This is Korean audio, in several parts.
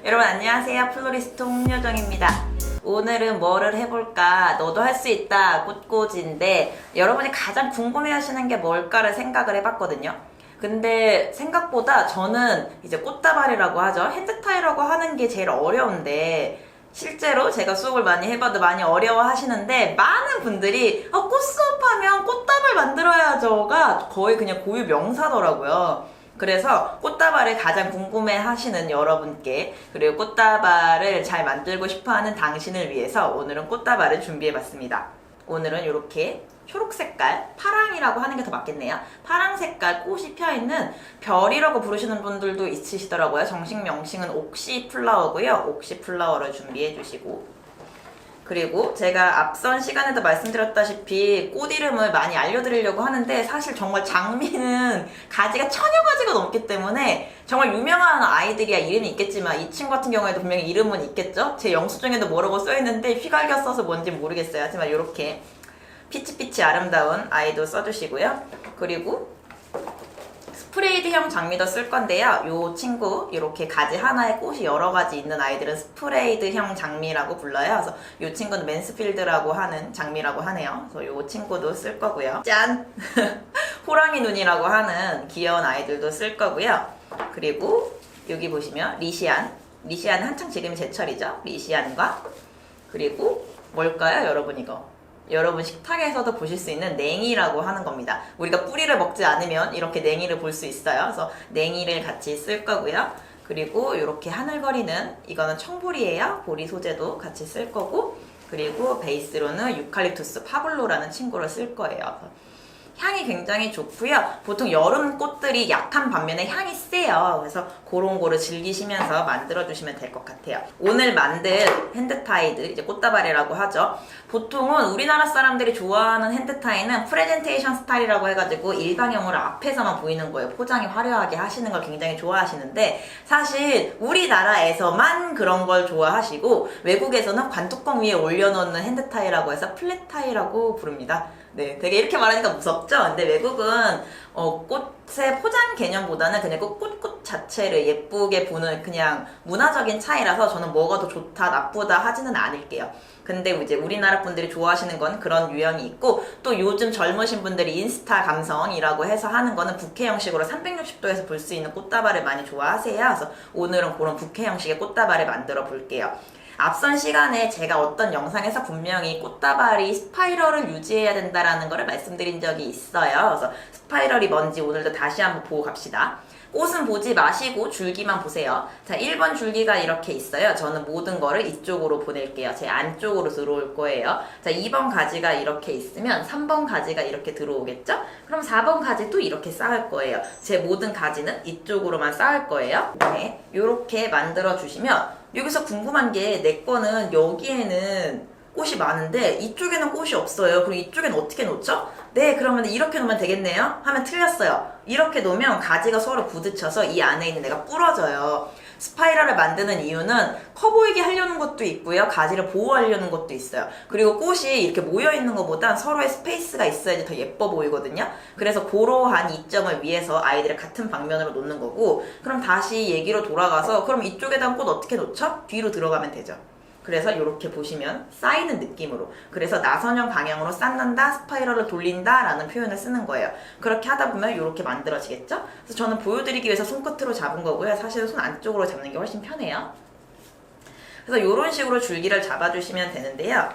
여러분 안녕하세요. 플로리스트 홍여정입니다. 오늘은 뭐를 해볼까? 너도 할 수 있다 꽃꽂이인데 여러분이 가장 궁금해하시는 게 뭘까를 생각을 해봤거든요. 근데 생각보다 저는 이제 꽃다발이라고 하죠. 핸드타이라고 하는 게 제일 어려운데 실제로 제가 수업을 많이 해봐도 많이 어려워 하시는데 많은 분들이 꽃 수업하면 꽃다발 만들어야죠가 거의 그냥 고유 명사더라고요. 그래서 꽃다발을 가장 궁금해 하시는 여러분께, 그리고 꽃다발을 잘 만들고 싶어 하는 당신을 위해서 오늘은 꽃다발을 준비해 봤습니다. 오늘은 이렇게 초록 색깔, 파랑이라고 하는 게 더 맞겠네요. 파랑 색깔 꽃이 펴있는 별이라고 부르시는 분들도 있으시더라고요. 정식 명칭은 옥시 플라워고요. 옥시 플라워를 준비해 주시고, 그리고 제가 앞선 시간에도 말씀드렸다시피 꽃 이름을 많이 알려드리려고 하는데 사실 정말 장미는 가지가 1000여 가지가 넘기 때문에 정말 유명한 아이들이야 이름이 있겠지만 이 친구 같은 경우에도 분명히 이름은 있겠죠? 제 영수증에도 뭐라고 써있는데 휘갈겨 써서 뭔지 모르겠어요. 하지만 이렇게 피치피치 아름다운 아이도 써주시고요. 그리고 스프레이드형 장미도 쓸 건데요. 이 친구 이렇게 가지 하나에 꽃이 여러 가지 있는 아이들은 스프레이드형 장미라고 불러요. 그래서 이 친구는 맨스필드라고 하는 장미라고 하네요. 그래서 이 친구도 쓸 거고요. 짠! 호랑이 눈이라고 하는 귀여운 아이들도 쓸 거고요. 그리고 여기 보시면 리시안 한창 지금이 제철이죠. 리시안과 그리고 뭘까요, 여러분 이거? 여러분 식탁에서도 보실 수 있는 냉이라고 하는 겁니다. 우리가 뿌리를 먹지 않으면 이렇게 냉이를 볼 수 있어요. 그래서 냉이를 같이 쓸 거고요. 그리고 이렇게 하늘거리는 이거는 청보리예요. 보리 소재도 같이 쓸 거고, 그리고 베이스로는 유칼립투스 파블로라는 친구를 쓸 거예요. 향이 굉장히 좋고요. 보통 여름 꽃들이 약한 반면에 향이 세요. 그래서 그런 거를 즐기시면서 만들어주시면 될 것 같아요. 오늘 만든 핸드타이드, 이제 꽃다발이라고 하죠. 보통은 우리나라 사람들이 좋아하는 핸드타이는 프레젠테이션 스타일이라고 해가지고 일반형으로 앞에서만 보이는 거예요. 포장이 화려하게 하시는 걸 굉장히 좋아하시는데 사실 우리나라에서만 그런 걸 좋아하시고 외국에서는 관뚜껑 위에 올려놓는 핸드타이라고 해서 플랫타이라고 부릅니다. 네, 되게 이렇게 말하니까 무섭죠? 근데 외국은 꽃의 포장 개념보다는 그냥 꽃 자체를 예쁘게 보는 그냥 문화적인 차이라서 저는 뭐가 더 좋다 나쁘다 하지는 않을게요. 근데 이제 우리나라 분들이 좋아하시는 건 그런 유형이 있고, 또 요즘 젊으신 분들이 인스타 감성이라고 해서 하는 거는 부케 형식으로 360도에서 볼 수 있는 꽃다발을 많이 좋아하세요. 그래서 오늘은 그런 부케 형식의 꽃다발을 만들어 볼게요. 앞선 시간에 제가 어떤 영상에서 분명히 꽃다발이 스파이럴을 유지해야 된다라는 거를 말씀드린 적이 있어요. 그래서 스파이럴이 뭔지 오늘도 다시 한번 보고 갑시다. 꽃은 보지 마시고 줄기만 보세요. 자, 1번 줄기가 이렇게 있어요. 저는 모든 거를 이쪽으로 보낼게요. 제 안쪽으로 들어올 거예요. 자, 2번 가지가 이렇게 있으면 3번 가지가 이렇게 들어오겠죠? 그럼 4번 가지도 이렇게 쌓을 거예요. 제 모든 가지는 이쪽으로만 쌓을 거예요. 네, 이렇게 만들어 주시면 여기서 궁금한 게 내 거는 여기에는 꽃이 많은데 이쪽에는 꽃이 없어요. 그럼 이쪽에는 어떻게 놓죠? 네, 그러면 이렇게 놓으면 되겠네요? 하면 틀렸어요. 이렇게 놓으면 가지가 서로 부딪혀서 이 안에 있는 애가 부러져요. 스파이럴을 만드는 이유는 커 보이게 하려는 것도 있고요. 가지를 보호하려는 것도 있어요. 그리고 꽃이 이렇게 모여있는 것보단 서로의 스페이스가 있어야지 더 예뻐 보이거든요. 그래서 그러한 이점을 위해서 아이들을 같은 방면으로 놓는 거고, 그럼 다시 얘기로 돌아가서 그럼 이쪽에다 꽃 어떻게 놓죠? 뒤로 들어가면 되죠. 그래서 이렇게 보시면 쌓이는 느낌으로, 그래서 나선형 방향으로 쌓는다, 스파이럴을 돌린다 라는 표현을 쓰는 거예요. 그렇게 하다 보면 이렇게 만들어지겠죠? 그래서 저는 보여드리기 위해서 손끝으로 잡은 거고요. 사실은 손 안쪽으로 잡는 게 훨씬 편해요. 그래서 이런 식으로 줄기를 잡아주시면 되는데요.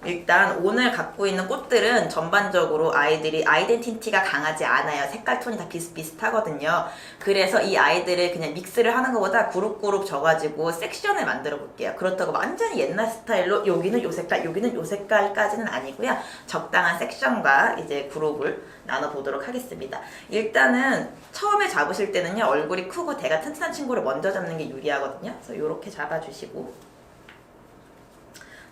일단 오늘 갖고 있는 꽃들은 전반적으로 아이들이 아이덴티티가 강하지 않아요. 색깔 톤이 다 비슷비슷하거든요. 그래서 이 아이들을 그냥 믹스를 하는 것보다 그룹 져가지고 섹션을 만들어 볼게요. 그렇다고 완전히 옛날 스타일로 여기는 요 색깔, 여기는 요 색깔까지는 아니고요. 적당한 섹션과 이제 그룹을 나눠보도록 하겠습니다. 일단은 처음에 잡으실 때는요, 얼굴이 크고 대가 튼튼한 친구를 먼저 잡는 게 유리하거든요. 그래서 이렇게 잡아주시고,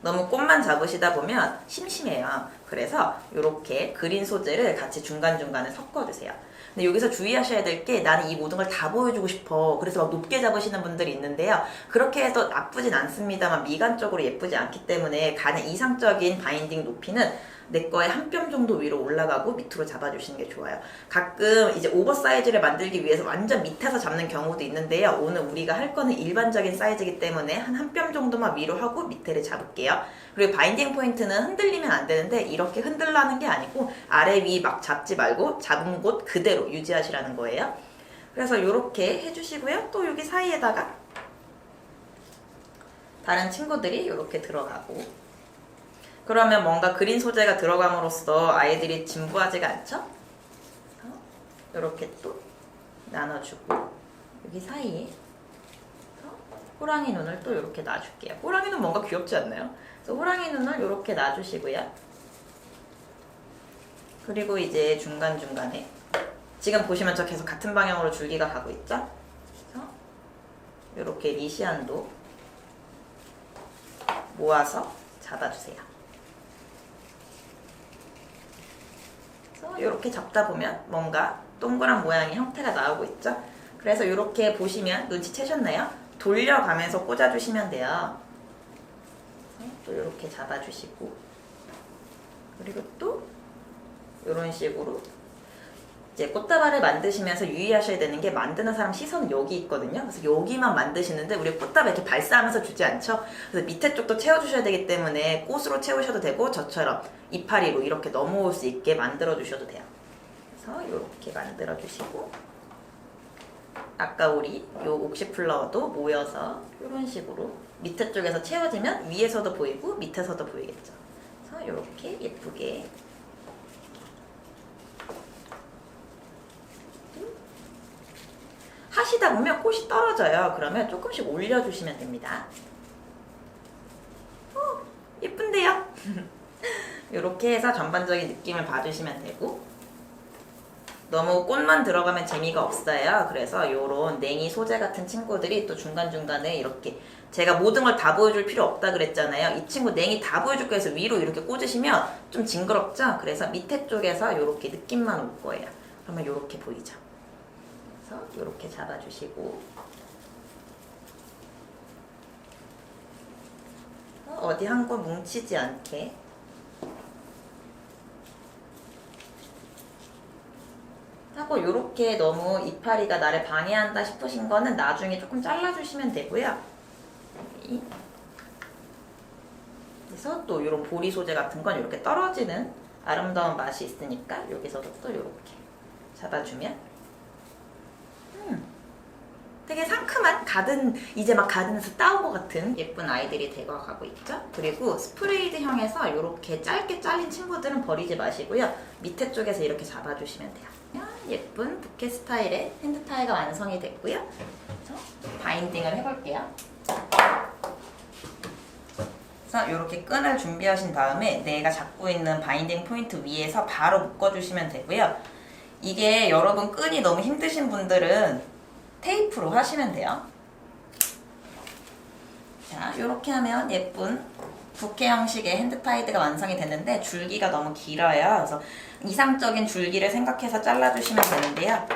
너무 꽃만 잡으시다 보면 심심해요. 그래서 이렇게 그린 소재를 같이 중간중간에 섞어주세요. 근데 여기서 주의하셔야 될 게, 나는 이 모든 걸 다 보여주고 싶어. 그래서 막 높게 잡으시는 분들이 있는데요. 그렇게 해서 나쁘진 않습니다만 미간적으로 예쁘지 않기 때문에 가장 이상적인 바인딩 높이는 내 거에 한 뼘 정도 위로 올라가고 밑으로 잡아주시는 게 좋아요. 가끔 이제 오버사이즈를 만들기 위해서 완전 밑에서 잡는 경우도 있는데요. 오늘 우리가 할 거는 일반적인 사이즈이기 때문에 한 뼘 정도만 위로 하고 밑에를 잡을게요. 그리고 바인딩 포인트는 흔들리면 안 되는데 이렇게 흔들라는 게 아니고 아래 위 막 잡지 말고 잡은 곳 그대로 유지하시라는 거예요. 그래서 이렇게 해주시고요. 또 여기 사이에다가 다른 친구들이 이렇게 들어가고, 그러면 뭔가 그린 소재가 들어감으로써 아이들이 진부하지가 않죠? 이렇게 또 나눠주고, 여기 사이에 호랑이 눈을 또 이렇게 놔줄게요. 호랑이 눈 뭔가 귀엽지 않나요? 그래서 호랑이 눈을 이렇게 놔주시고요. 그리고 이제 중간중간에 지금 보시면 저 계속 같은 방향으로 줄기가 가고 있죠? 그래서 이렇게 리시안도 모아서 잡아주세요. 그래서 이렇게 잡다 보면 뭔가 동그란 모양의 형태가 나오고 있죠? 그래서 이렇게 보시면 눈치채셨나요? 돌려가면서 꽂아주시면 돼요. 또 이렇게 잡아주시고, 그리고 또 이런 식으로 이제 꽃다발을 만드시면서 유의하셔야 되는 게, 만드는 사람 시선은 여기 있거든요. 그래서 여기만 만드시는데 우리 꽃다발 이렇게 발사하면서 주지 않죠? 그래서 밑에 쪽도 채워주셔야 되기 때문에 꽃으로 채우셔도 되고 저처럼 이파리로 이렇게 넘어올 수 있게 만들어 주셔도 돼요. 그래서 이렇게 만들어 주시고, 아까 우리 요 옥시플라워도 모여서 이런 식으로 밑에 쪽에서 채워지면 위에서도 보이고 밑에서도 보이겠죠. 그래서 이렇게 예쁘게 하시다 보면 꽃이 떨어져요. 그러면 조금씩 올려주시면 됩니다. 예쁜데요? 이렇게 해서 전반적인 느낌을 봐주시면 되고, 너무 꽃만 들어가면 재미가 없어요. 그래서 이런 냉이 소재 같은 친구들이 또 중간중간에 이렇게, 제가 모든 걸 다 보여줄 필요 없다 그랬잖아요. 이 친구 냉이 다 보여줄 거해서 위로 이렇게 꽂으시면 좀 징그럽죠? 그래서 밑에 쪽에서 이렇게 느낌만 올 거예요. 그러면 이렇게 보이죠? 그래서 이렇게 잡아주시고, 어디 한 곳 뭉치지 않게 하고, 이렇게 너무 이파리가 나를 방해한다 싶으신 거는 나중에 조금 잘라주시면 되고요. 그래서 또 이런 보리 소재 같은 건 이렇게 떨어지는 아름다운 맛이 있으니까 여기서도 또 이렇게 잡아주면 되게 상큼한 가든, 이제 막 가든에서 따온 것 같은 예쁜 아이들이 되어가고 있죠. 그리고 스프레이드형에서 이렇게 짧게 잘린 친구들은 버리지 마시고요. 밑에 쪽에서 이렇게 잡아주시면 돼요. 예쁜 부케 스타일의 핸드 타이가 완성이 됐고요. 그래서 바인딩을 해볼게요. 그래서 이렇게 끈을 준비하신 다음에 내가 잡고 있는 바인딩 포인트 위에서 바로 묶어주시면 되고요. 이게 여러분 끈이 너무 힘드신 분들은 테이프로 하시면 돼요. 자, 이렇게 하면 예쁜 부케 형식의 핸드타이드가 완성이 됐는데, 줄기가 너무 길어요. 그래서 이상적인 줄기를 생각해서 잘라주시면 되는데요.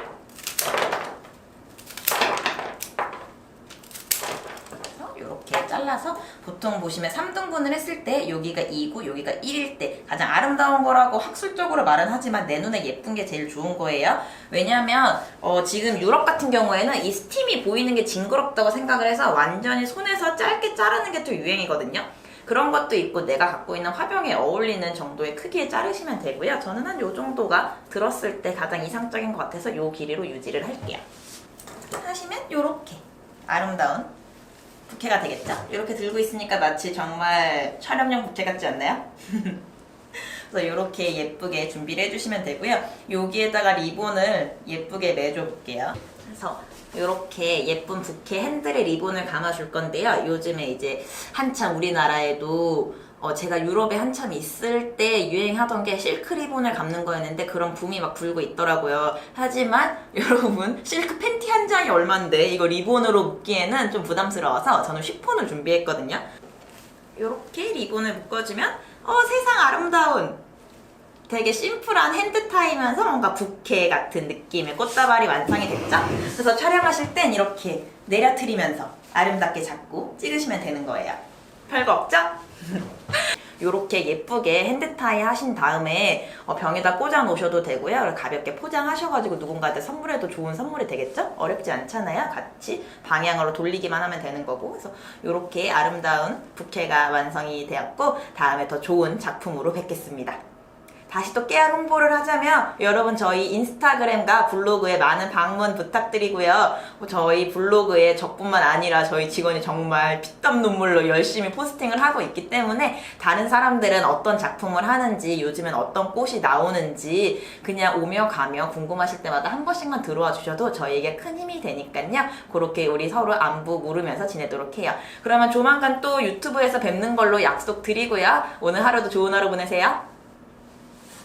이렇게 잘라서, 보통 보시면 3등분을 했을 때 여기가 2고 여기가 1일 때 가장 아름다운 거라고 학술적으로 말은 하지만 내 눈에 예쁜 게 제일 좋은 거예요. 왜냐면 지금 유럽 같은 경우에는 이 스팀이 보이는 게 징그럽다고 생각을 해서 완전히 손에서 짧게 자르는 게 또 유행이거든요. 그런 것도 있고, 내가 갖고 있는 화병에 어울리는 정도의 크기에 자르시면 되고요. 저는 한 요 정도가 들었을 때 가장 이상적인 것 같아서 요 길이로 유지를 할게요. 하시면 요렇게 아름다운 부케가 되겠죠? 이렇게 들고 있으니까 마치 정말 촬영용 부케 같지 않나요? 그래서 이렇게 예쁘게 준비를 해주시면 되고요. 여기에다가 리본을 예쁘게 매줘 볼게요. 그래서 이렇게 예쁜 부케 핸들에 리본을 감아줄 건데요. 요즘에 이제 한참 우리나라에도 제가 유럽에 한참 있을 때 유행하던 게 실크 리본을 감는 거였는데, 그런 붐이 막 불고 있더라고요. 하지만 여러분, 실크 팬티 한 장이 얼만데 이거 리본으로 묶기에는 좀 부담스러워서 저는 쉬폰을 준비했거든요. 이렇게 리본을 묶어주면 세상 아름다운 되게 심플한 핸드타이면서 뭔가 부케 같은 느낌의 꽃다발이 완성이 됐죠? 그래서 촬영하실 땐 이렇게 내려트리면서 아름답게 잡고 찍으시면 되는 거예요. 별거 없죠? 이렇게 예쁘게 핸드타이 하신 다음에 병에다 꽂아 놓으셔도 되고요. 가볍게 포장하셔가지고 누군가한테 선물해도 좋은 선물이 되겠죠? 어렵지 않잖아요. 같이 방향으로 돌리기만 하면 되는 거고. 그래서 이렇게 아름다운 부케가 완성이 되었고 다음에 더 좋은 작품으로 뵙겠습니다. 다시 또 깨알 홍보를 하자면 여러분 저희 인스타그램과 블로그에 많은 방문 부탁드리고요. 저희 블로그에 저뿐만 아니라 저희 직원이 정말 피땀 눈물로 열심히 포스팅을 하고 있기 때문에 다른 사람들은 어떤 작품을 하는지 요즘엔 어떤 꽃이 나오는지 그냥 오며 가며 궁금하실 때마다 한 번씩만 들어와 주셔도 저희에게 큰 힘이 되니까요. 그렇게 우리 서로 안부 물으면서 지내도록 해요. 그러면 조만간 또 유튜브에서 뵙는 걸로 약속드리고요. 오늘 하루도 좋은 하루 보내세요.